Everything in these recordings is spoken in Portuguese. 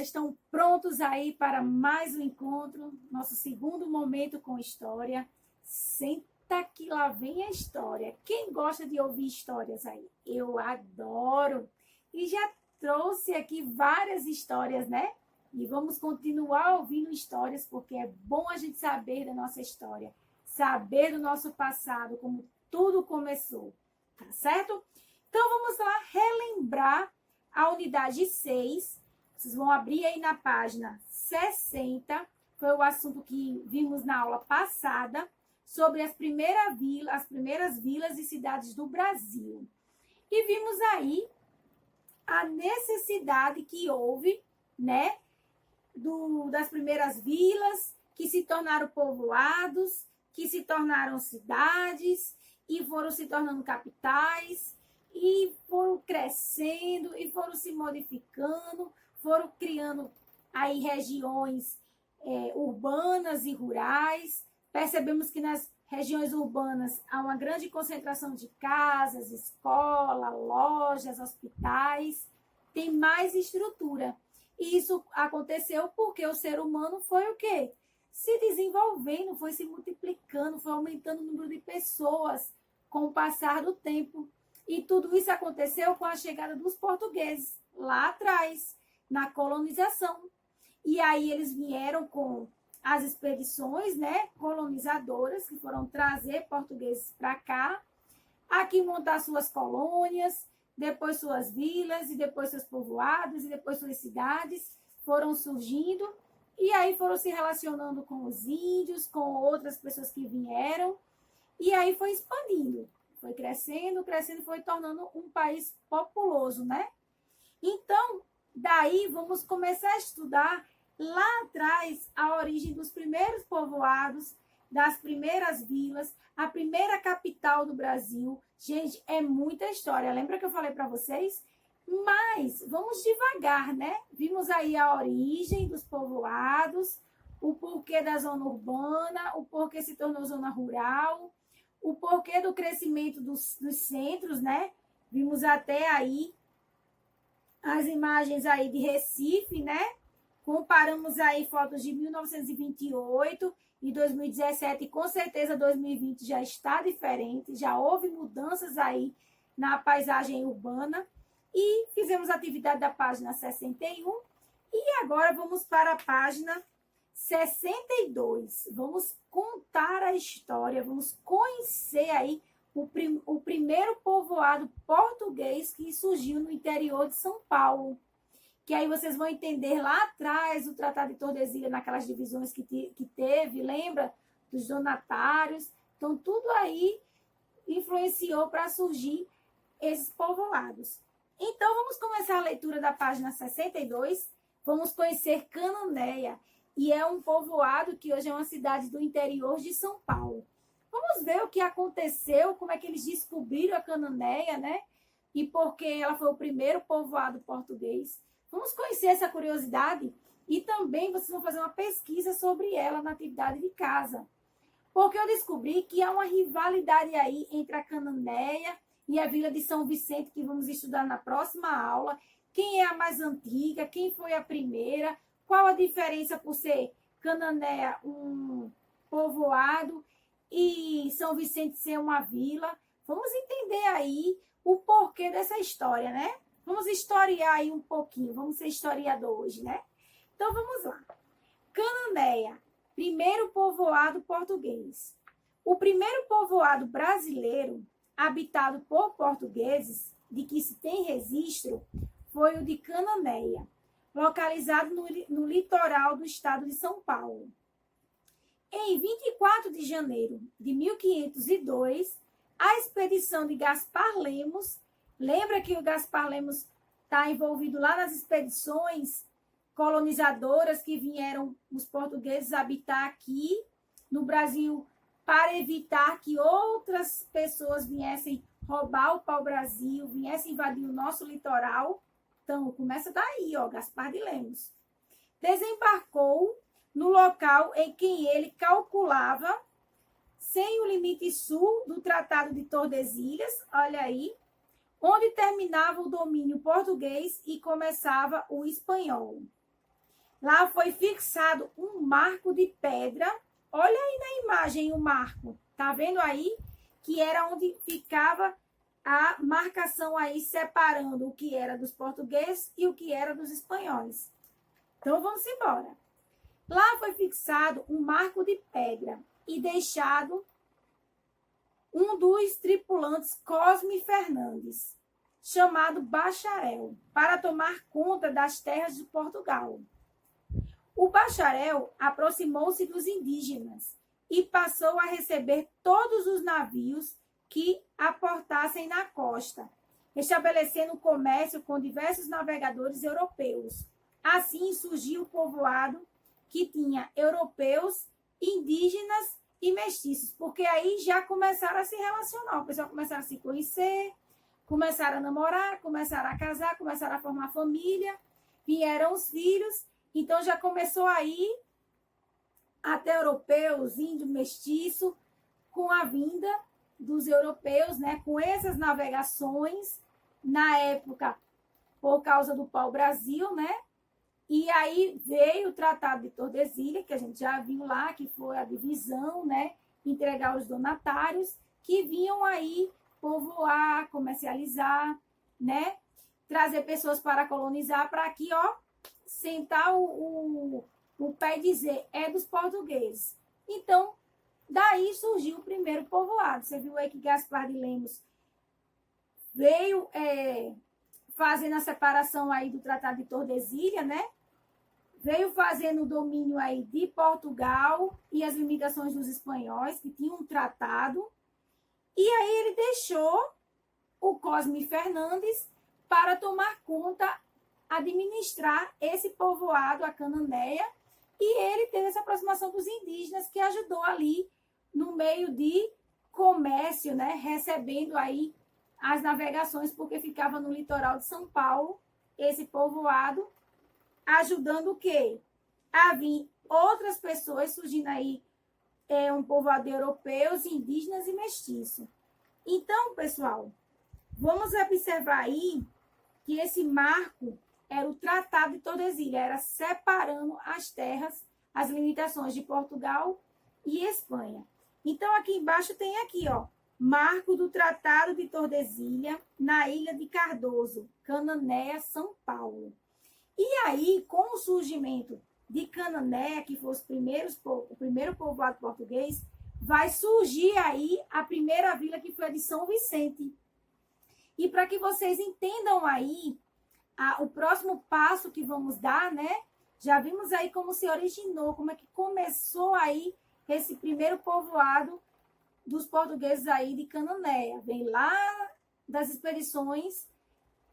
estão prontos aí para mais um encontro, nosso segundo momento com história? Senta que lá vem a história. Quem gosta de ouvir histórias aí? Eu adoro! E já trouxe aqui várias histórias, né? E vamos continuar ouvindo histórias, porque é bom a gente saber da nossa história, saber do nosso passado, como tudo começou, tá certo? Então vamos lá relembrar a unidade 6. Vocês vão abrir aí na página 60, foi o assunto que vimos na aula passada, sobre as primeiras vilas e cidades do Brasil. E vimos aí a necessidade que houve, né, das primeiras vilas, que se tornaram povoados, que se tornaram cidades, e foram se tornando capitais, e foram crescendo, e foram se modificando, foram criando aí regiões urbanas e rurais. Percebemos que nas regiões urbanas há uma grande concentração de casas, escolas, lojas, hospitais, tem mais estrutura. E isso aconteceu porque o ser humano foi o quê? Se desenvolvendo, foi se multiplicando, foi aumentando o número de pessoas com o passar do tempo. E tudo isso aconteceu com a chegada dos portugueses, lá atrás, na colonização. E aí eles vieram com as expedições, né, colonizadoras, que foram trazer portugueses para cá, aqui montar suas colônias, depois suas vilas, e depois seus povoados, e depois suas cidades foram surgindo, e aí foram se relacionando com os índios, com outras pessoas que vieram, e aí foi expandindo, foi crescendo, crescendo, foi tornando um país populoso, né? Então, daí vamos começar a estudar lá atrás a origem dos primeiros povoados, das primeiras vilas, a primeira capital do Brasil. Gente, é muita história. Lembra que eu falei para vocês? Mas vamos devagar, né? Vimos aí a origem dos povoados, o porquê da zona urbana, o porquê se tornou zona rural, o porquê do crescimento dos centros, né? Vimos até aí as imagens aí de Recife, né? Comparamos aí fotos de 1928 e 2017, e com certeza 2020 já está diferente, já houve mudanças aí na paisagem urbana. E fizemos a atividade da página 61 e agora vamos para a página 62. Vamos contar a história, vamos conhecer aí o primeiro povoado português que surgiu no interior de São Paulo. Que aí vocês vão entender lá atrás o Tratado de Tordesilhas, naquelas divisões que teve, lembra? Dos donatários. Então, tudo aí influenciou para surgir esses povoados. Então, vamos começar a leitura da página 62. Vamos conhecer Cananéia. E é um povoado que hoje é uma cidade do interior de São Paulo. Vamos ver o que aconteceu, como é que eles descobriram a Cananéia, né? E por que ela foi o primeiro povoado português. Vamos conhecer essa curiosidade e também vocês vão fazer uma pesquisa sobre ela na atividade de casa. Porque eu descobri que há uma rivalidade aí entre a Cananéia e a Vila de São Vicente, que vamos estudar na próxima aula. Quem é a mais antiga, quem foi a primeira, qual a diferença por ser Cananéia um povoado e São Vicente ser uma vila. Vamos entender aí o porquê dessa história, né? Vamos historiar aí um pouquinho, vamos ser historiador hoje, né? Então, vamos lá. Cananéia, primeiro povoado português. O primeiro povoado brasileiro habitado por portugueses, de que se tem registro, foi o de Cananéia, localizado no litoral do estado de São Paulo. Em 24 de janeiro de 1502, a expedição de Gaspar Lemos. Lembra que o Gaspar Lemos está envolvido lá nas expedições colonizadoras que vieram os portugueses habitar aqui no Brasil para evitar que outras pessoas viessem roubar o pau-brasil, viessem invadir o nosso litoral. Então, começa daí, ó, Gaspar de Lemos. Desembarcou no local em que ele calculava, sem o limite sul do Tratado de Tordesilhas, olha aí, onde terminava o domínio português e começava o espanhol. Lá foi fixado um marco de pedra. Olha aí na imagem o marco. Tá vendo aí? Que era onde ficava a marcação aí separando o que era dos portugueses e o que era dos espanhóis. Então vamos embora. Lá foi fixado um marco de pedra e deixado um dos tripulantes, Cosme Fernandes, chamado Bacharel, para tomar conta das terras de Portugal. O Bacharel aproximou-se dos indígenas e passou a receber todos os navios que aportassem na costa, estabelecendo comércio com diversos navegadores europeus. Assim surgiu o povoado que tinha europeus, indígenas e mestiços, porque aí já começaram a se relacionar, o pessoal começaram a se conhecer, começaram a namorar, começaram a casar, começaram a formar família, vieram os filhos, então já começou aí até europeus, índio, mestiço, com a vinda dos europeus, né, com essas navegações, na época, por causa do pau-brasil, né, e aí veio o Tratado de Tordesilhas, que a gente já viu lá, que foi a divisão, né, entregar os donatários, que vinham aí povoar, comercializar, né, trazer pessoas para colonizar, para aqui, ó, sentar o pé e dizer, é dos portugueses. Então, daí surgiu o primeiro povoado. Você viu aí que Gaspar de Lemos veio fazendo a separação aí do Tratado de Tordesilhas, né? Veio fazendo o domínio aí de Portugal e as limitações dos espanhóis, que tinham um tratado. E aí ele deixou o Cosme Fernandes para tomar conta, administrar esse povoado, a Cananéia, e ele teve essa aproximação dos indígenas, que ajudou ali no meio de comércio, né, recebendo aí as navegações, porque ficava no litoral de São Paulo, esse povoado, ajudando o quê? A vir outras pessoas, surgindo aí um povoado de europeus, indígenas e mestiços. Então, pessoal, vamos observar aí que esse marco era o Tratado de Tordesilhas, era separando as terras, as limitações de Portugal e Espanha. Então, aqui embaixo tem aqui, ó, marco do Tratado de Tordesilhas, na Ilha de Cardoso, Cananéia, São Paulo. E aí, com o surgimento de Cananéia, que foi o primeiro povoado português, vai surgir aí a primeira vila, que foi a de São Vicente. E para que vocês entendam aí o próximo passo que vamos dar, né? Já vimos aí como se originou, como é que começou aí esse primeiro povoado dos portugueses aí de Cananéia. Vem lá das expedições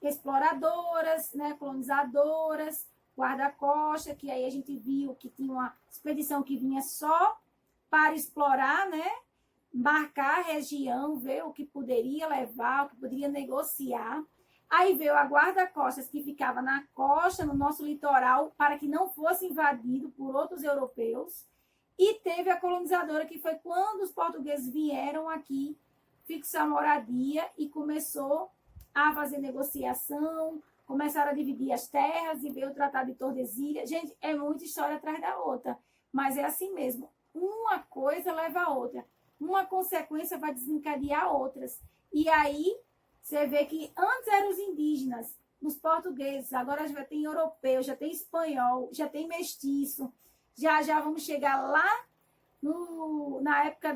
exploradoras, né, colonizadoras, guarda-costa, que aí a gente viu que tinha uma expedição que vinha só para explorar, né, marcar a região, ver o que poderia levar, o que poderia negociar. Aí veio a guarda-costas, que ficava na costa, no nosso litoral, para que não fosse invadido por outros europeus. E teve a colonizadora, que foi quando os portugueses vieram aqui fixar moradia e começou a fazer negociação, começaram a dividir as terras e veio o Tratado de Tordesilhas. Gente, é muita história atrás da outra, mas é assim mesmo. Uma coisa leva a outra. Uma consequência vai desencadear outras. E aí, você vê que antes eram os indígenas, os portugueses, agora já tem europeu, já tem espanhol, já tem mestiço. Já vamos chegar lá na época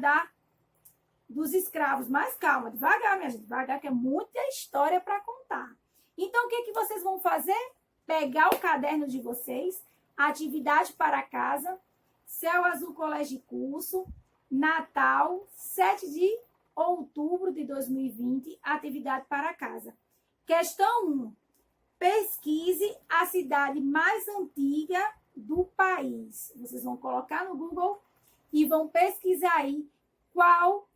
dos escravos. Mas calma, devagar, minha gente, devagar, que é muita história para contar. Então, o que vocês vão fazer? Pegar o caderno de vocês, atividade para casa, Céu Azul Colégio e Curso, Natal, 7 de outubro de 2020, atividade para casa. Questão 1. Pesquise a cidade mais antiga do país. Vocês vão colocar no Google e vão pesquisar aí qual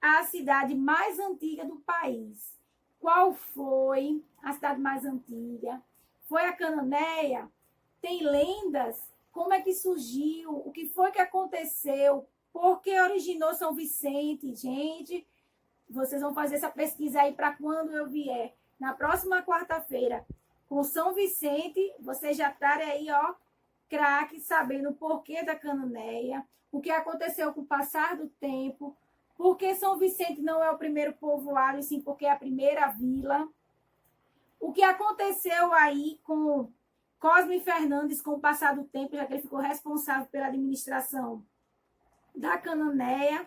a cidade mais antiga do país. Qual foi a cidade mais antiga? Foi a Cananéia? Tem lendas? Como é que surgiu? O que foi que aconteceu? Por que originou São Vicente? Gente, vocês vão fazer essa pesquisa aí para quando eu vier. Na próxima quarta-feira, com São Vicente, vocês já estarem aí, ó, craque sabendo o porquê da Cananéia, o que aconteceu com o passar do tempo, porque São Vicente não é o primeiro povoado, e sim porque é a primeira vila. O que aconteceu aí com Cosme Fernandes com o passar do tempo, já que ele ficou responsável pela administração da Cananéia,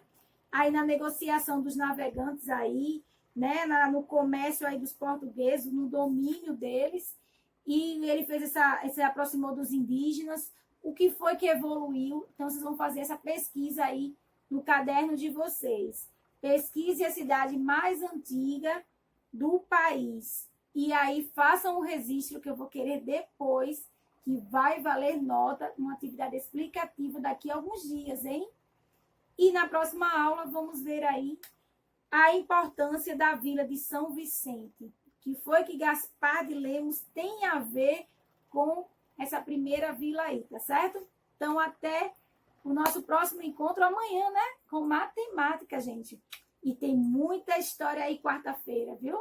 aí na negociação dos navegantes aí, né, no comércio aí dos portugueses, no domínio deles, e ele fez se aproximou dos indígenas, o que foi que evoluiu. Então vocês vão fazer essa pesquisa aí no caderno de vocês. Pesquise a cidade mais antiga do país. E aí façam um registro que eu vou querer depois, que vai valer nota, uma atividade explicativa daqui a alguns dias, hein? E na próxima aula vamos ver aí a importância da vila de São Vicente, que foi que Gaspar de Lemos tem a ver com essa primeira vila aí, tá certo? Então, até o nosso próximo encontro amanhã, né? Com matemática, gente. E tem muita história aí quarta-feira, viu?